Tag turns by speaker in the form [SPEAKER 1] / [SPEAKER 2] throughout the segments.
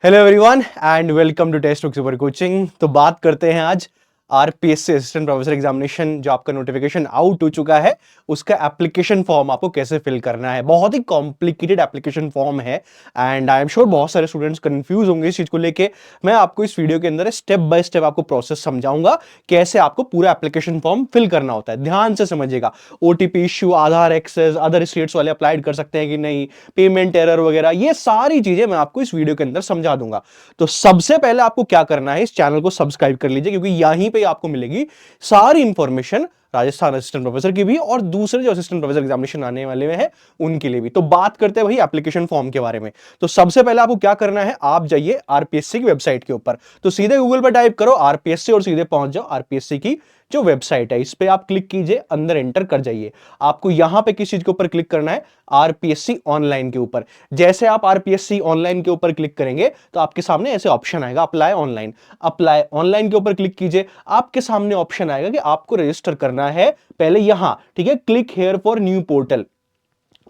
[SPEAKER 1] Hello everyone and welcome to Testbook super coaching. तो बात करते हैं आज आरपीएससी असिस्टेंट प्रोफेसर एग्जामिनेशन जो आपका नोटिफिकेशन आउट हो चुका है उसका एप्लीकेशन फॉर्म आपको कैसे फिल करना है। बहुत ही कॉम्प्लिकेटेड एप्लीकेशन फॉर्म है एंड आई एम श्योर बहुत सारे स्टूडेंट्स कंफ्यूज होंगे इस चीज को लेके। मैं आपको इस वीडियो के अंदर स्टेप बाय स्टेप आपको प्रोसेस समझाऊंगा कैसे आपको पूरा एप्लीकेशन फॉर्म फिल करना होता है। ध्यान से समझिएगा। ओटीपी इश्यू, आधार एक्सेस, अदर स्टेट्स वाले अप्लाइड कर सकते हैं कि नहीं, पेमेंट एरर वगैरह, ये सारी चीजें मैं आपको इस वीडियो के अंदर समझा दूंगा। तो सबसे पहले आपको क्या करना है, इस चैनल को सब्सक्राइब कर लीजिए क्योंकि यहीं पे आपको मिलेगी सारी इंफॉर्मेशन राजस्थान असिस्टेंट प्रोफेसर की भी और दूसरे जो असिस्टेंट प्रोफेसर एग्जामिनेशन आने वाले हैं उनके लिए भी। तो बात करते हैं वही एप्लीकेशन फॉर्म के बारे में। तो सबसे पहले आपको क्या करना है, आप जाइए आरपीएससी की वेबसाइट के ऊपर। तो सीधे गूगल पर टाइप करो आरपीएससी और सीधे पहुंच जाओ आरपीएससी की जो वेबसाइट है। इस पे आप क्लिक कीजिए, अंदर एंटर कर जाइए। आपको यहां पे किस चीज के ऊपर क्लिक करना है, आरपीएससी ऑनलाइन के ऊपर। जैसे आप आरपीएससी ऑनलाइन के ऊपर क्लिक करेंगे तो आपके सामने ऐसे ऑप्शन आएगा अप्लाई ऑनलाइन। अप्लाई ऑनलाइन के ऊपर क्लिक कीजिए, आपके सामने ऑप्शन आएगा कि आपको रजिस्टर करना है पहले यहां, ठीक है। Click here for new portal.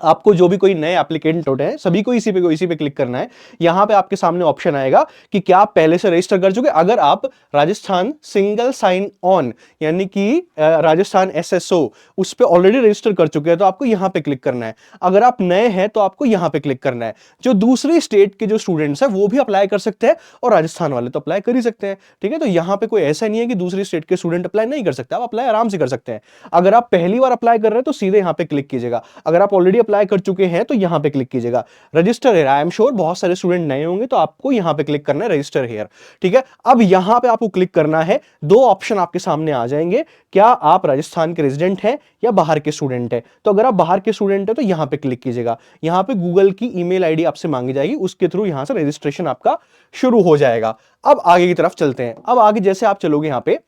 [SPEAKER 1] आपको जो भी कोई नए एप्लीकेंट होते हैं सभी को इसी पे क्लिक करना है। यहां पे आपके सामने ऑप्शन आएगा कि क्या आप पहले से रजिस्टर कर चुके। अगर आप राजस्थान सिंगल साइन ऑन यानी कि राजस्थान एसएसओ उस पे ऑलरेडी रजिस्टर कर चुके हैं तो आपको यहां पे क्लिक करना है। अगर आप नए हैं तो आपको यहां पे क्लिक करना है। जो दूसरी स्टेट के जो स्टूडेंट्स हैं वो भी अप्लाई कर सकते हैं और राजस्थान वाले तो अप्लाई कर ही सकते हैं, ठीक है। तो यहां पे कोई ऐसा नहीं है कि दूसरी स्टेट के स्टूडेंट अप्लाई नहीं कर सकते, आप अप्लाई आराम से कर सकते हैं। अगर आप पहली बार अप्लाई कर रहे हैं तो सीधे यहां पे क्लिक कीजिएगा। अगर आप ऑलरेडी अप्लाई कर चुके हैं तो यहां पे क्लिक कीजिएगा register here. I am sure बहुत सारे स्टूडेंट नए होंगे तो आपको यहां पे क्लिक करना है रजिस्टर हियर, ठीक है। अब यहां पे आपको क्लिक करना है, दो ऑप्शन आपके सामने आ जाएंगे। क्या आप राजस्थान के रेजिडेंट हैं या बाहर के स्टूडेंट हैं। तो अगर आप बाहर के स्टूडेंट हैं तो यहां पे क्लिक कीजिएगा। यहां पे गूगल की ईमेल आईडी आपसे मांगी जाएगी, उसके थ्रू यहां से रजिस्ट्रेशन आपका शुरू हो जाएगा। अब आगे की तरफ चलते हैं। अब आगे जैसे आप चलोगे यहां पे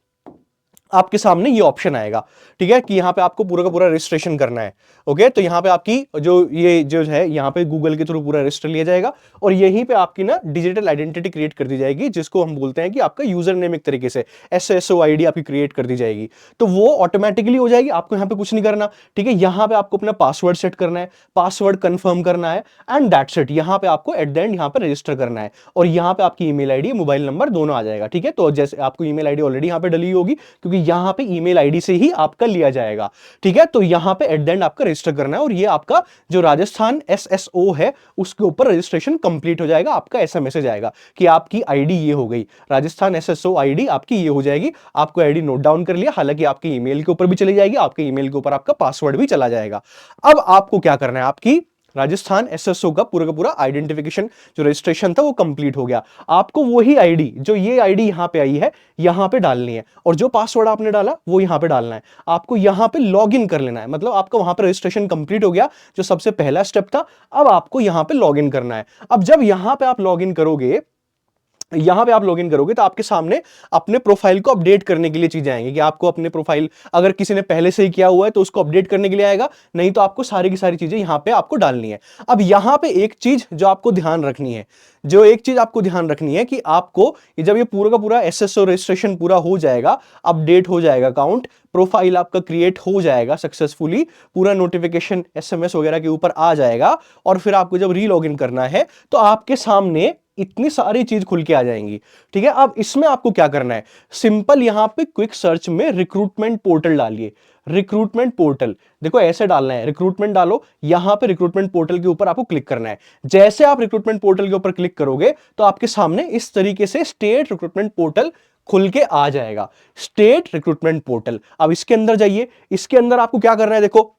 [SPEAKER 1] आपके सामने ये ऑप्शन आएगा, ठीक है, कि यहां पे आपको पूरा का पूरा रजिस्ट्रेशन करना है। ओके, तो यहां पे आपकी जो है यहां पे गूगल के थ्रू पूरा रजिस्टर लिया जाएगा और यहीं पे आपकी ना डिजिटल आइडेंटिटी क्रिएट कर दी जाएगी जिसको हम बोलते हैं कि आपका यूजर नेम एक तरीके से एसएसओ आईडी आपकी क्रिएट कर दी जाएगी। तो वो ऑटोमेटिकली हो जाएगी, आपको यहां पे कुछ नहीं करना, ठीक है। यहां पे आपको अपना पासवर्ड सेट करना है, पासवर्ड कंफर्म करना है एंड दैट्स इट। यहां पे आपको एट द एंड यहां पे रजिस्टर करना है और यहां पे आपकी ईमेल आईडी, मोबाइल नंबर दोनों आ जाएगा, ठीक है। तो जैसे आपको ईमेल आईडी ऑलरेडी यहां पे डली होगी क्योंकि यहां पे ईमेल आईडी से ही आपका लिया जाएगा, ठीक है। तो यहां पे एट द एंड आपका रजिस्टर करना है और ये आपका जो राजस्थान एसएसओ है उसके ऊपर रजिस्ट्रेशन कंप्लीट हो जाएगा। आपका ऐसा मैसेज आएगा कि आपकी आईडी ये हो गई, राजस्थान एसएसओ आईडी आपकी ये हो जाएगी। आपको आईडी नोट डाउन कर लिया, हालांकि आपके ईमेल के ऊपर भी चली जाएगी, आपके ईमेल के ऊपर आपका पासवर्ड भी चला जाएगा। अब आपको क्या करना है, आपकी राजस्थान एसएसओ का पूरा आइडेंटिफिकेशन जो रजिस्ट्रेशन था वो कंप्लीट हो गया। आपको वही आईडी, जो ये आईडी यहां पे आई है, यहां पे डालनी है और जो पासवर्ड आपने डाला वो यहां पे डालना है। आपको यहां पे लॉग इन कर लेना है, मतलब आपका वहां पे रजिस्ट्रेशन कंप्लीट हो गया जो सबसे पहला स्टेप था। अब आपको यहां पे लॉग इन करना है। अब जब यहां पे आप लॉग इन करोगे, यहां पे आप लॉगिन करोगे तो आपके सामने अपने प्रोफाइल को अपडेट करने के लिए चीजें आएंगी कि आपको अपने प्रोफाइल अगर किसी ने पहले से ही किया हुआ है तो उसको अपडेट करने के लिए आएगा, नहीं तो आपको सारी की सारी चीजें यहां पे आपको डालनी है। अब यहां पे एक चीज जो आपको ध्यान रखनी है, कि आपको जब ये पूरा का पूरा एसएसओ रजिस्ट्रेशन पूरा हो जाएगा, अपडेट हो जाएगा अकाउंट, प्रोफाइल आपका क्रिएट हो जाएगा सक्सेसफुली, पूरा नोटिफिकेशन एसएमएस वगैरह के ऊपर आ जाएगा और फिर आपको जब री लॉगिन करना है तो आपके सामने इतनी सारी चीज खुल के आ जाएंगी, ठीक है। अब इसमें आपको क्या करना है, सिंपल यहां पे क्विक सर्च में रिक्रूटमेंट पोर्टल डालिए। रिक्रूटमेंट पोर्टल देखो ऐसे डालना है, रिक्रूटमेंट डालो, यहां पे रिक्रूटमेंट पोर्टल के ऊपर आपको क्लिक करना है। जैसे आप रिक्रूटमेंट पोर्टल के ऊपर क्लिक करोगे तो आपके सामने इस तरीके से स्टेट रिक्रूटमेंट पोर्टल खुल के आ जाएगा। स्टेट रिक्रूटमेंट पोर्टल, अब इसके अंदर जाइए। इसके अंदर आपको क्या करना है, देखो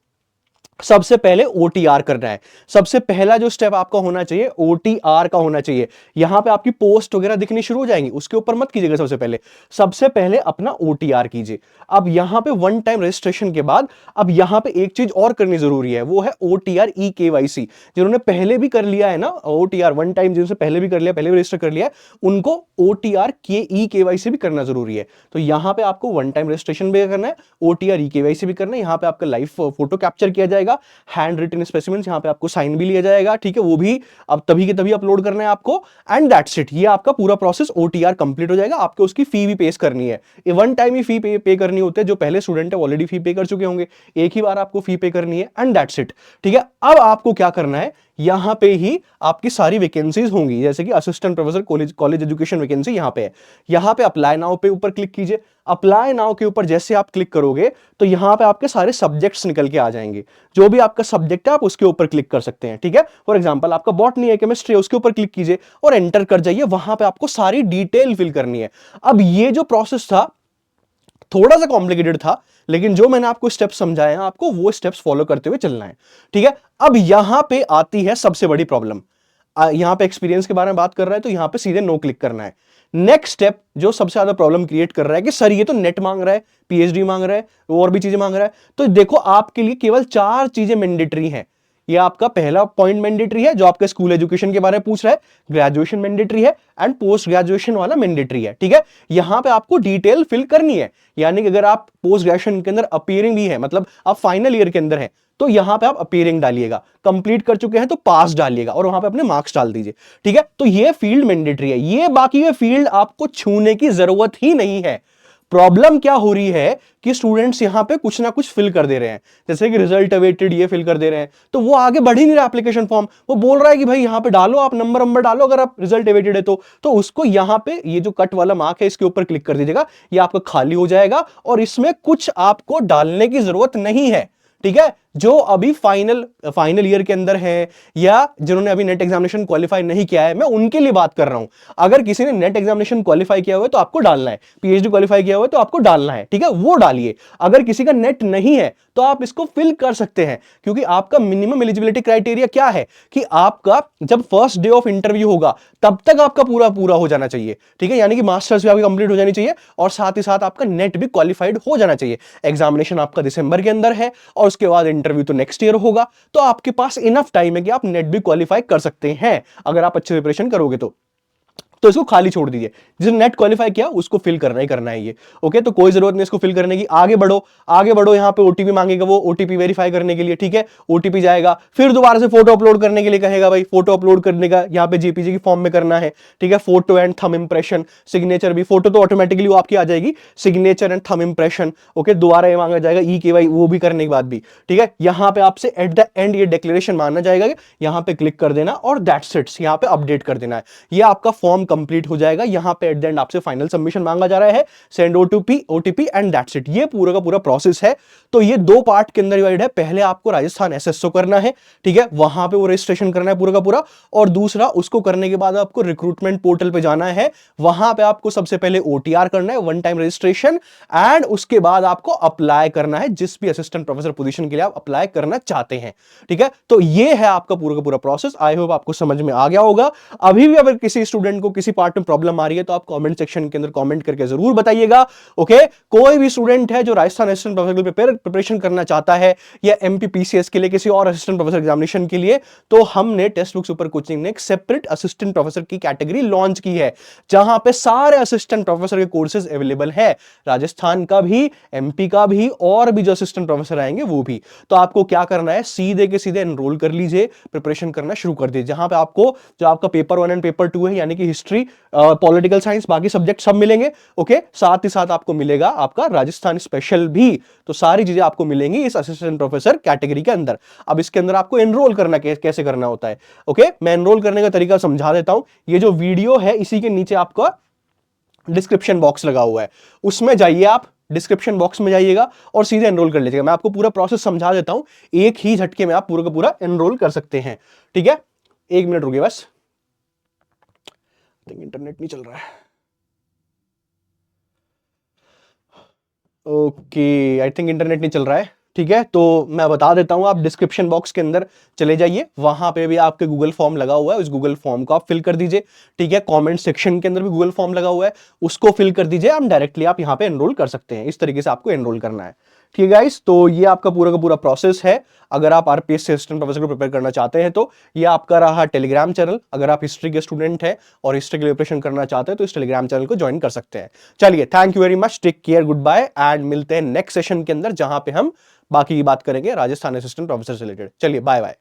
[SPEAKER 1] सबसे पहले ओटीआर करना है। सबसे पहला जो स्टेप आपका होना चाहिए ओटीआर का होना चाहिए। यहां पे आपकी पोस्ट वगैरह दिखनी शुरू हो जाएंगी, उसके ऊपर मत कीजिएगा। सबसे पहले अपना ओटीआर कीजिए। अब यहां पे वन टाइम रजिस्ट्रेशन के बाद अब यहां पे एक चीज और करनी जरूरी है, वो है ओटीआर ई केवाईसी। जिन्होंने पहले भी कर लिया है ना ओटीआर वन टाइम, जिनसे पहले भी कर लिया, पहले भी रजिस्टर कर लिया है, उनको ओटीआर के ई केवाईसी भी करना जरूरी है। तो यहां पे आपको वन टाइम रजिस्ट्रेशन भी करना है, ओटीआर ई केवाईसी भी करना है। यहां पे आपका लाइव फोटो कैप्चर किया जाएगा जाएगा, हैंड रिटन स्पेसिमेंस, यहाँ पे आपको साइन भी लिया जाएगा, ठीक है, वो भी अब तभी के तभी अपलोड करना है आपको, एंड दैट्स इट। ये आपका पूरा प्रोसेस OTR कंप्लीट हो जाएगा। आपको उसकी फी भी पे करनी है, ये वन टाइम ही फी पे करनी होती है। जो पहले स्टूडेंट है ऑलरेडी फी पे कर चुके होंगे, एक ही बार आपको फी पे करनी है, एंड दैट्स इट, ठीक है। अब आपको क्या करना है, यहां पे ही आपकी सारी वैकेंसीज होंगी, जैसे कि assistant professor college education vacancy यहां पे है, यहां पे अप्लाई नाउ पे ऊपर क्लिक कीजिए। अप्लाई नाउ के ऊपर जैसे आप क्लिक करोगे तो यहां पे आपके सारे सब्जेक्ट्स निकल के आ जाएंगे, जो भी आपका सब्जेक्ट है आप उसके ऊपर क्लिक कर सकते हैं, ठीक है। फॉर एग्जांपल आपका बॉटनी है, केमिस्ट्री है, उसके ऊपर क्लिक कीजिए और एंटर कर जाइए। वहां पे आपको सारी डिटेल फिल करनी है। अब ये जो प्रोसेस था थोड़ा सा कॉम्प्लिकेटेड था, लेकिन जो मैंने आपको स्टेप्स समझाए हैं आपको वो स्टेप्स फॉलो करते हुए चलना है, ठीक है। अब यहां पे आती है सबसे बड़ी प्रॉब्लम। यहां पे एक्सपीरियंस के बारे में बात कर रहा है तो यहां पे सीधे नो क्लिक करना है। नेक्स्ट स्टेप जो सबसे ज्यादा प्रॉब्लम क्रिएट कर रहा है कि सर ये तो नेट मांग रहा है, PhD मांग रहा है, और भी चीजें मांग रहा है। तो देखो आपके लिए केवल 4 चीजें मैंडेटरी हैं। ये आपका पहला पॉइंट मैंडेटरी है जो आपके स्कूल एजुकेशन के बारे में पूछ रहा है, ग्रेजुएशन मैंडेटरी है, एंड पोस्ट ग्रेजुएशन वाला मैंडेटरी है, ठीक है। यहां पे आपको डिटेल फिल करनी है, यानी कि अगर आप पोस्ट ग्रेजुएशन के अंदर अपीयरिंग भी है, मतलब आप फाइनल ईयर के अंदर है, तो यहां पे आप अपीयरिंग डालिएगा, कंप्लीट कर चुके हैं तो पास डालिएगा और वहां पे अपने मार्क्स डाल दीजिए, ठीक है। तो ये फील्ड मैंडेटरी है, ये बाकी ये फील्ड आपको छूने की जरूरत ही नहीं है। प्रॉब्लम क्या हो रही है कि स्टूडेंट्स यहां पे कुछ ना कुछ फिल कर दे रहे हैं, जैसे कि रिजल्ट अवेटेड ये फिल कर दे रहे हैं, तो वो आगे बढ़ ही नहीं रहा एप्लीकेशन फॉर्म। वो बोल रहा है कि भाई यहां पे डालो, आप नंबर डालो अगर आप रिजल्ट अवेटेड है तो उसको यहां पे ये जो कट वाला मार्क है इसके ऊपर क्लिक कर दीजिएगा, ये आपका खाली हो जाएगा और इसमें कुछ आपको डालने की जरूरत नहीं है, ठीक है। जो अभी फाइनल ईयर के अंदर है या जिन्होंने अभी नेट एग्जामिनेशन क्वालिफाई नहीं किया है, मैं उनके लिए बात कर रहा हूं। अगर किसी ने नेट एग्जामिनेशन क्वालिफाई किया हुआ है तो आपको डालना है, PhD क्वालिफाई किया हुआ है तो आपको डालना है, ठीक है, वो डालिए। अगर किसी का नेट नहीं है तो आप इसको फिल कर सकते हैं, क्योंकि आपका मिनिमम एलिजिबिलिटी क्राइटेरिया क्या है कि आपका जब फर्स्ट डे ऑफ इंटरव्यू होगा तब तक आपका पूरा हो जाना चाहिए, ठीक है, यानी कि मास्टर्स भी आपकी कंप्लीट हो जानी चाहिए और साथ ही साथ आपका नेट भी क्वालिफाइड हो जाना चाहिए। एग्जामिनेशन आपका दिसंबर के अंदर है और उसके बाद इंटरव्यू तो नेक्स्ट ईयर होगा, तो आपके पास इनफ टाइम है कि आप नेट भी क्वालिफाई कर सकते हैं अगर आप अच्छे प्रिपरेशन करोगे तो इसको खाली छोड़ दीजिए। जिसने नेट क्वालिफाई किया उसको फिल करना ही करना है ये, ओके। तो कोई जरूरत नहीं इसको फिल करने की, आगे बढ़ो। यहां पे OTP मांगेगा, वो OTP वेरीफाई करने के लिए, ठीक है, OTP जाएगा, फिर दोबारा से फोटो अपलोड करने के लिए कहेगा, भाई फोटो अपलोड करने का यहाँ पे JPG की फॉर्म में करना है, ठीक है। Photo and thumb impression, signature भी, फोटो तो ऑटोमेटिकली वो आपकी आ जाएगी, signature and thumb impression, okay. दोबारा ये मांगा जाएगा EKY, वो भी करने के बाद भी, ठीक है। यहां पे आपसे एट द एंड ये डिक्लेरेशन मानना जाएगा, यहां पे क्लिक कर देना और दैट्स इट, यहां पे अपडेट कर देना है, ये आपका फॉर्म कंप्लीट हो जाएगा। यहां पे एट द एंड आपसे फाइनल सबमिशन मांगा जा रहा है, send OTP and that's it. ये पूरा का पूरा प्रोसेस है। तो ये 2 पार्ट के अंदर डिवाइड है। पहले आपको राजस्थान SSO करना है, ठीक है, वहां पे वो रजिस्ट्रेशन करना है पूरा का पूरा, और दूसरा उसको करने के बाद आपको रिक्रूटमेंट पोर्टल पे जाना है, वहां पे आपको सबसे पहले OTR करना है, वन टाइम रजिस्ट्रेशन, एंड उसके बाद आपको अप्लाई करना है जिस भी असिस्टेंट प्रोफेसर पोजीशन के लिए आप अप्लाई करना चाहते हैं, ठीक है। तो ये है आपका पूरा का पूरा प्रोसेस। आई होप आपको समझ में आ गया होगा। अभी भी अगर किसी स्टूडेंट को किसी पार्ट में प्रॉब्लम आ रही है तो आप कमेंट सेक्शन के अंदर कमेंट करके जरूर बताइएगा, ओके। कोई भी स्टूडेंट है जो राजस्थान असिस्टेंट प्रोफेसर प्रिपरेशन करना चाहता है या MPPCS के लिए, किसी और असिस्टेंट प्रोफेसर एग्जामिनेशन के लिए, तो हमने टेक्स्ट बुक सुपर कोचिंग ने एक सेपरेट असिस्टेंट प्रोफेसर की कैटेगरी लॉन्च की है, जहां पे सारे असिस्टेंट प्रोफेसर के कोर्सेज अवेलेबल है, राजस्थान का भी, MP का भी, और भी जो असिस्टेंट प्रोफेसर आएंगे वो भी। तो आपको क्या करना है, सीधे के सीधे एनरोल कर लीजिए, प्रिपरेशन करना शुरू कर दीजिए, जहां पे आपको जो आपका पेपर 1 एंड पेपर 2 है, यानी कि हिस्ट्री, पॉलिटिकल साइंस, बाकी सब्जेक्ट सब मिलेंगे, ओके। साथ ही साथ आपको मिलेगा आपका राजस्थान स्पेशल भी। तो सारी चीजें आपको मिलेंगी इस असिस्टेंट प्रोफेसर कैटेगरी के अंदर। अब इसके अंदर आपको एनरोल करना कैसे करना होता है, ओके। मैं एनरोल करने का तरीका समझा देता हूं। ये जो वीडियो है इसी के नीचे आपका डिस्क्रिप्शन बॉक्स लगा हुआ है, उसमें जाइए आप, डिस्क्रिप्शन बॉक्स में जाइएगा और सीधे एनरोल कर लीजिएगा। मैं आपको पूरा प्रोसेस समझा देता हूं, एक ही झटके में आप पूरा का पूरा एनरोल कर सकते हैं, ठीक है। 1 मिनट रुकिए बस, इंटरनेट नहीं चल रहा है। ओके, आई थिंक इंटरनेट नहीं चल रहा है, ठीक है। तो मैं बता देता हूं, आप डिस्क्रिप्शन बॉक्स के अंदर चले जाइए, वहां पे भी आपके गूगल फॉर्म लगा हुआ है, उस गूगल फॉर्म को आप फिल कर दीजिए, ठीक है। कमेंट सेक्शन के अंदर भी गूगल फॉर्म लगा हुआ है, उसको फिल कर दीजिए, हम डायरेक्टली आप यहां पे एनरोल कर सकते हैं। इस तरीके से आपको एनरोल करना है, ठीक है गाइस, तो ये आपका पूरा का पूरा प्रोसेस है। अगर आप आरपीएससी असिस्टेंट प्रोफेसर को प्रिपेयर करना चाहते हैं तो ये आपका रहा टेलीग्राम चैनल। अगर आप हिस्ट्री के स्टूडेंट हैं और हिस्ट्री के लिए प्रिपरेशन करना चाहते हैं तो इस टेलीग्राम चैनल को ज्वाइन कर सकते हैं। चलिए, thank you very much, take care, goodbye, and मिलते हैं नेक्स्ट सेशन के अंदर, जहां पे हम बाकी की बात करेंगे राजस्थान असिस्टेंट प्रोफेसर से रिलेटेड। चलिए, बाय बाय।